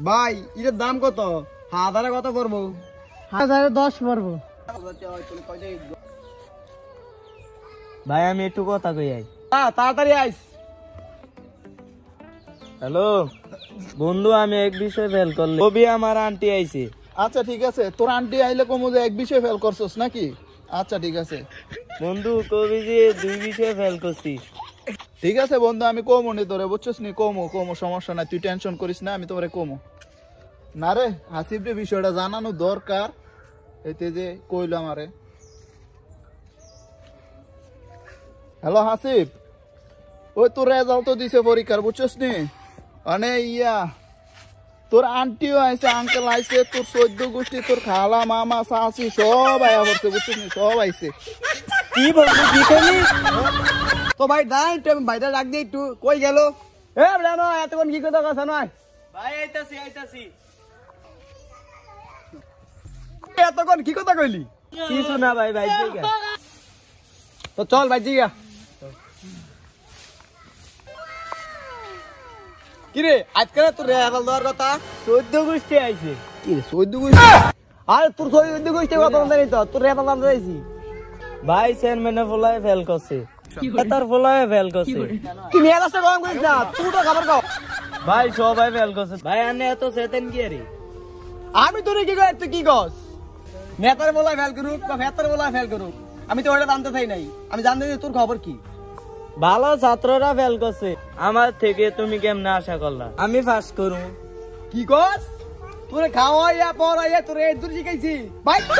ভাই এটার দাম কত? হাজারে কত পড়বো? 1000 পড়বো। ভাই আমি একটু কথা কই আই। তাড়াতাড়ি আইস। হ্যালো বন্ধু, আমি এক বিষয় ফেল করলে কবি আমার আন্টি আইছে। আচ্ছা ঠিক আছে, তোর আন্টি আইলে কমু যে এক বিষয় ফেল করছস নাকি? আচ্ছা ঠিক আছে বন্ধু কবি যে 2 বিষয়ে ফেল করছি। ঠিক আছে বন্ধু, আমি কমু নি তোরে, বুঝছস নি? কমু কমু, সমস্যা নাই, তুই টেনশন করিস না, আমি তোরে কমু না রে। হাসিব রে বিষয়টা জানানো দরকার, এতে যে কইলো আমারে। হ্যালো হাসিব, ওই তোর রেজাল্ট তো দিছে পরীক্ষার, বুঝছস নি? মানে তোর আন্টিও আইছে, আঙ্কেল আইছে, তোর 14 গোষ্ঠী, তোর খালা মামা চাচি সব আয়া পড়ছে, বুঝছিস নি? সব আইছে। কি বলবো কি কইলি? তো ভাই দাঁড়াই, একটু ভাইটা ডাক দিয়ে একটু। কই গেল? এ ব্রানো এতক্ষণ কি কথা কথা নয়? ভাই আইতাছি। এতক্ষণ কি কথা কইলি? কিছু না ভাই, ভাই ঠিক আছে। তো চল ভাই জিগা। কিরে আজকে তোর রেজাল্ট দেওয়ার কথা? 14 গোষ্ঠী আইছে। কি রে 14 গোষ্ঠী? আরে তোর 14 গোষ্ঠী কথা জানি তো, তোর রেজাল্ট আমি দিয়েছি। ভাই চেয়ারম্যানের ফলায় ফেল করছে, তার ফলায় ফেল করছে। তুই মেজাজটা গরম করিস না, তুই তো খাবার খাও। ভাই সবাই ফেল করছে। ভাই আনে এত চেতেন কি আরে? আমি তোরে কি কই, তুই কি কস? নেতার বলায় ফেল করুক বা ভেতার বলায় ফেল করুক, আমি তো ওটা জানতে চাই নাই। আমি জানতে চাই তোর খবর কি। ভালো ছাত্ররা ফেল করছে, আমার থেকে তুমি কেমনে আশা করলা আমি পাস করুম? কি কস? তোরে খাওয়াইয়া পড়াইয়া তোরে দূর শিখাইছি। বাইক তো